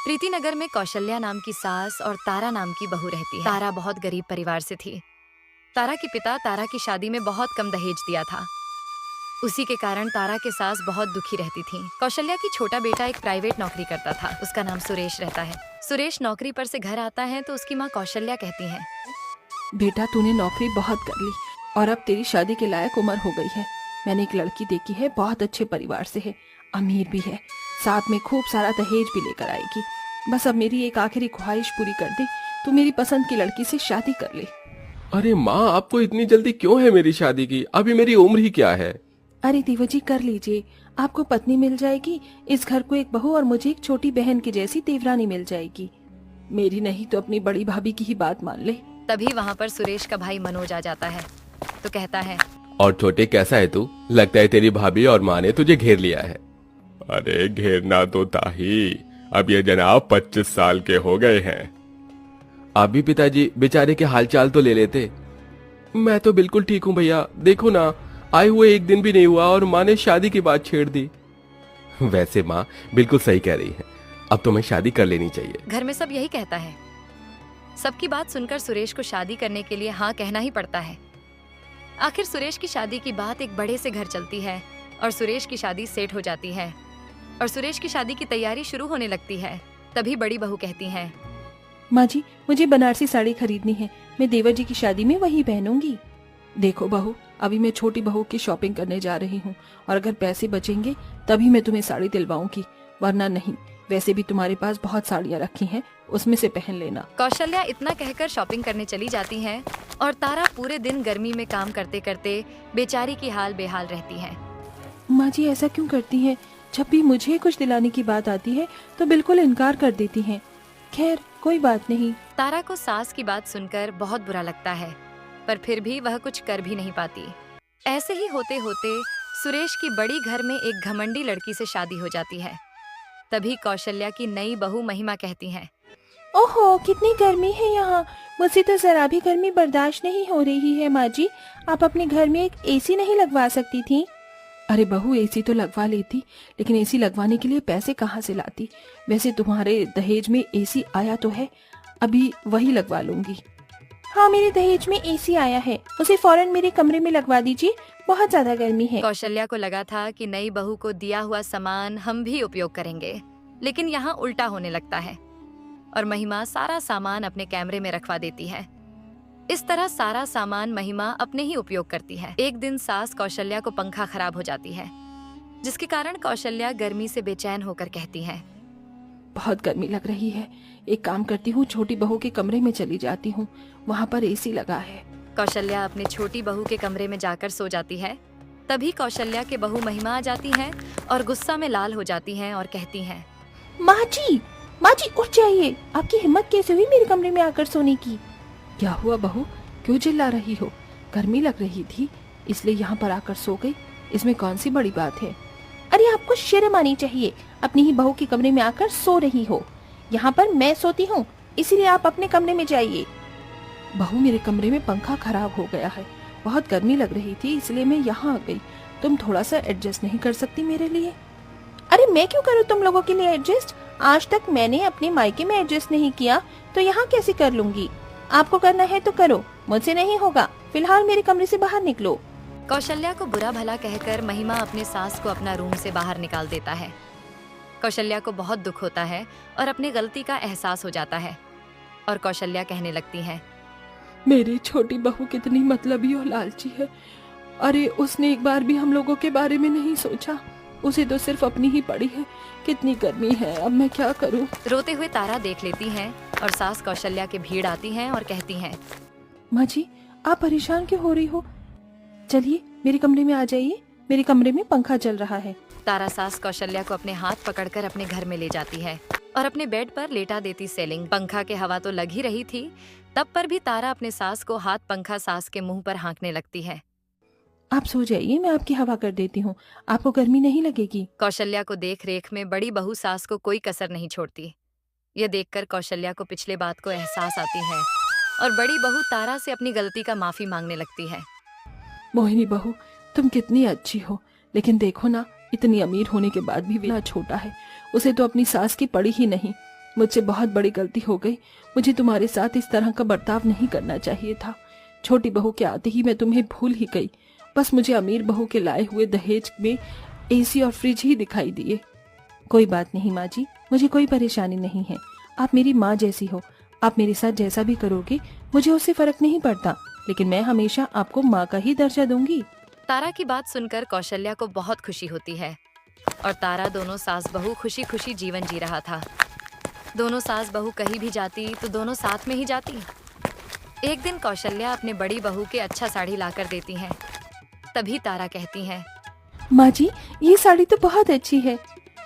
प्रीति नगर में कौशल्या नाम की सास और तारा नाम की बहू रहती है। तारा बहुत गरीब परिवार से थी। तारा के पिता तारा की शादी में बहुत कम दहेज दिया था। उसी के कारण तारा के सास बहुत दुखी रहती थी। कौशल्या की छोटा बेटा एक प्राइवेट नौकरी करता था। उसका नाम सुरेश रहता है। सुरेश नौकरी पर से घर आता है तो उसकी माँ कौशल्या कहती है, बेटा तूने नौकरी बहुत कर ली और अब तेरी शादी के लायक उम्र हो गई है। मैंने एक लड़की देखी है, बहुत अच्छे परिवार से है, अमीर भी है, साथ में खूब सारा दहेज भी लेकर आएगी। बस अब मेरी एक आखिरी ख्वाहिश पूरी कर दे, तू मेरी पसंद की लड़की से शादी कर ले। अरे माँ, आपको इतनी जल्दी क्यों है मेरी शादी की? अभी मेरी उम्र ही क्या है? अरे देवजी कर लीजिए, आपको पत्नी मिल जाएगी, इस घर को एक बहू और मुझे एक छोटी बहन की जैसी देवरानी मिल जाएगी। मेरी नहीं तो अपनी बड़ी भाभी की ही बात मान ले। तभी वहाँ पर सुरेश का भाई मनोज आ जाता है तो कहता है, और छोटे कैसा है तू? लगता है तेरी भाभी और माँ ने तुझे घेर लिया है। अरे घेरना तो था ही, अब ये जनाब 25 साल के हो गए हैं। आप भी पिताजी बेचारे के हालचाल तो ले लेते। मैं तो बिल्कुल ठीक हूँ भैया, देखो ना, आए हुए एक दिन भी नहीं हुआ और माँ ने शादी की बात छेड़ दी। वैसे माँ बिल्कुल सही कह रही है, अब तुम्हें शादी कर लेनी चाहिए। घर में सब यही कहता है। सबकी बात सुनकर सुरेश को शादी करने के लिए हाँ कहना ही पड़ता है। आखिर सुरेश की शादी की बात एक बड़े से घर चलती है और सुरेश की शादी सेट हो जाती है और सुरेश की शादी की तैयारी शुरू होने लगती है। तभी बड़ी बहू कहती है, माँ जी मुझे बनारसी साड़ी खरीदनी है, मैं देवर जी की शादी में वही पहनूंगी। देखो बहू, अभी मैं छोटी बहू की शॉपिंग करने जा रही हूँ और अगर पैसे बचेंगे तभी मैं तुम्हें साड़ी दिलवाऊंगी, वरना नहीं। वैसे भी तुम्हारे पास बहुत साड़ियाँ रखी हैं, उसमें से पहन लेना। कौशल्या इतना कहकर शॉपिंग करने चली जाती है और तारा पूरे दिन गर्मी में काम करते करते बेचारी की हाल बेहाल रहती है। माँ जी ऐसा क्यों करती हैं? जब भी मुझे कुछ दिलाने की बात आती है तो बिल्कुल इनकार कर देती हैं। खैर कोई बात नहीं। तारा को सास की बात सुनकर बहुत बुरा लगता है, पर फिर भी वह कुछ कर भी नहीं पाती। ऐसे ही होते होते सुरेश की बड़ी घर में एक घमंडी लड़की से शादी हो जाती है। तभी कौशल्या की नई बहू महिमा कहती है, ओहो कितनी गर्मी है यहाँ, मुझसे तो जरा भी गर्मी बर्दाश्त नहीं हो रही है। माँ जी आप अपने घर में एक एसी नहीं लगवा सकती थी? अरे बहू एसी तो लगवा लेती, लेकिन एसी लगवाने के लिए पैसे कहाँ से लाती? वैसे तुम्हारे दहेज में एसी आया तो है, अभी वही लगवा लूंगी। हाँ मेरे दहेज में एसी आया है, उसे फौरन मेरे कमरे में लगवा दीजिए, बहुत ज्यादा गर्मी है। कौशल्या को लगा था कि नई बहू को दिया हुआ सामान हम भी उपयोग करेंगे, लेकिन यहाँ उल्टा होने लगता है और महिमा सारा सामान अपने कैमरे में रखवा देती है। इस तरह सारा सामान महिमा अपने ही उपयोग करती है। एक दिन सास कौशल्या को पंखा खराब हो जाती है, जिसके कारण कौशल्या गर्मी से बेचैन होकर कहती है, बहुत गर्मी लग रही है, एक काम करती हूँ छोटी बहू के कमरे में चली जाती हूँ, वहाँ पर एसी लगा है। कौशल्या अपनी छोटी बहू के कमरे में जाकर सो जाती है। तभी कौशल्या के बहू महिमा आ जाती है और गुस्सा में लाल हो जाती हैं और कहती हैं, माँ जी उठ जाइए, आपकी हिम्मत कैसे हुई मेरे कमरे में आकर सोने की? क्या हुआ बहू, क्यों चिल्ला रही हो? गर्मी लग रही थी इसलिए यहाँ पर आकर सो गई, इसमें कौन सी बड़ी बात है? अरे आपको शर्म आनी चाहिए, अपनी ही बहू के कमरे में आकर सो रही हो। यहाँ पर मैं सोती हूँ, इसीलिए आप अपने कमरे में जाइए। बहू मेरे कमरे में पंखा खराब हो गया है, बहुत गर्मी लग रही थी इसलिए मैं यहाँ आ गई, तुम थोड़ा सा एडजस्ट नहीं कर सकती मेरे लिए? अरे मैं क्यों करूँ तुम लोगों के लिए एडजस्ट? आज तक मैंने अपने मायके में एडजस्ट नहीं किया तो यहाँ कैसे कर लूंगी? आपको करना है तो करो, मुझसे नहीं होगा। फिलहाल मेरे कमरे से बाहर निकलो। कौशल्या को बुरा भला कहकर महिमा अपने सास को अपना रूम से बाहर निकाल देता है। कौशल्या को बहुत दुख होता है और अपनी गलती का एहसास हो जाता है और कौशल्या कहने लगती है, मेरी छोटी बहू कितनी मतलबी और लालची है। अरे उसने एक बार भी हम लोगों के बारे में नहीं सोचा, उसे तो सिर्फ अपनी ही पड़ी है। कितनी गर्मी है, अब मैं क्या करूं? रोते हुए तारा देख लेती हैं और सास कौशल्या के भीड़ आती हैं और कहती हैं, माँ जी आप परेशान क्यों हो रही हो? चलिए मेरे कमरे में आ जाइए, मेरे कमरे में पंखा चल रहा है। तारा सास कौशल्या को अपने हाथ पकड़कर अपने घर में ले जाती है और अपने बेड पर लेटा देती सेलिंग। पंखा के हवा तो लग ही रही थी, तब पर भी तारा अपने सास को हाथ पंखा सास के मुंह पर हाँकने लगती है। आप सो जाइए, मैं आपकी हवा कर देती हूँ, आपको गर्मी नहीं लगेगी। कौशल्या को देख रेख में बड़ी बहू सास को कोई कसर नहीं छोड़ती। यह देखकर कौशल्या को पिछले बात को एहसास आती है और बड़ी बहू तारा से अपनी गलती का माफी मांगने लगती है। मोहिनी बहू तुम कितनी अच्छी हो, लेकिन देखो ना, इतनी अमीर होने के बाद भी वह छोटा है, उसे तो अपनी सास की पड़ी ही नहीं। मुझसे बहुत बड़ी गलती हो गई। मुझे तुम्हारे साथ इस तरह का बर्ताव नहीं करना चाहिए था। छोटी बहू के आते ही मैं तुम्हें भूल ही गई। बस मुझे अमीर बहू के लाए हुए दहेज में एसी और फ्रिज ही दिखाई दिए। कोई बात नहीं माँ जी, मुझे कोई परेशानी नहीं है। आप मेरी माँ जैसी हो। आप मेरे साथ जैसा भी करोगे मुझे उससे फर्क नहीं पड़ता, लेकिन मैं हमेशा आपको माँ का ही दर्जा दूंगी। तारा की बात सुनकर कौशल्या को बहुत खुशी होती है और तारा दोनों सास बहू खुशी खुशी जीवन जी रहा था। दोनों सास बहू कहीं भी जाती तो दोनों साथ में ही जाती। एक दिन कौशल्या अपने बड़ी बहू के अच्छा साड़ी लाकर देती हैं। तभी तारा कहती है, माँ जी, ये साड़ी तो बहुत अच्छी है।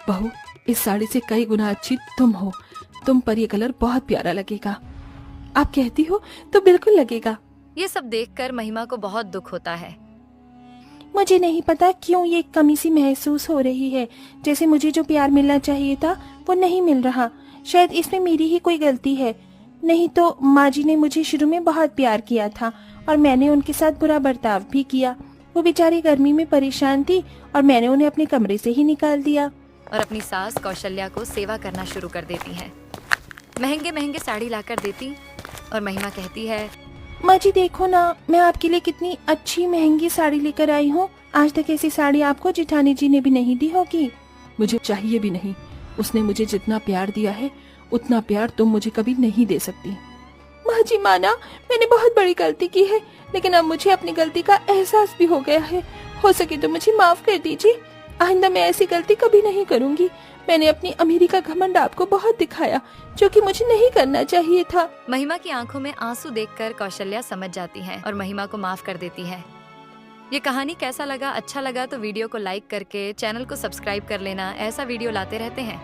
बहू, इस साड़ी से कई गुना अच्छी तुम हो। तुम पर ये कलर बहुत प्यारा लगेगा। आप कहती हो तो बिल्कुल लगेगा। ये सब देखकर महिमा को बहुत दुख होता है। मुझे नहीं पता क्यों ये कमी सी महसूस हो रही है, जैसे मुझे जो प्यार मिलना चाहिए था वो नहीं मिल रहा। शायद इसमें मेरी ही कोई गलती है। नहीं तो माँ जी ने मुझे शुरू में बहुत प्यार किया था और मैंने उनके साथ बुरा बर्ताव भी किया। वो बेचारी गर्मी में परेशान थी और मैंने उन्हें अपने कमरे से ही निकाल दिया। और अपनी सास कौशल्या को सेवा करना शुरू कर देती हैं। महंगे महंगे साड़ी लाकर देती और महिमा कहती है, माँ जी देखो ना, मैं आपके लिए कितनी अच्छी महंगी साड़ी लेकर आई हूँ। आज तक ऐसी साड़ी आपको जेठानी जी ने भी नहीं दी होगी। मुझे चाहिए भी नहीं। उसने मुझे जितना प्यार दिया है उतना प्यार तुम मुझे कभी नहीं दे सकती। माँ जी माना, मैंने बहुत बड़ी गलती की है, लेकिन अब मुझे अपनी गलती का एहसास भी हो गया है। हो सके तो मुझे माफ कर दीजिए। आइंदा मैं ऐसी गलती कभी नहीं करूंगी। मैंने अपनी अमीरी का घमंड आपको बहुत दिखाया, जो कि मुझे नहीं करना चाहिए था। महिमा की आंखों में आंसू देखकर कौशल्या समझ जाती है और महिमा को माफ कर देती है। ये कहानी कैसा लगा? अच्छा लगा तो वीडियो को लाइक करके चैनल को सब्सक्राइब कर लेना। ऐसा वीडियो लाते रहते हैं।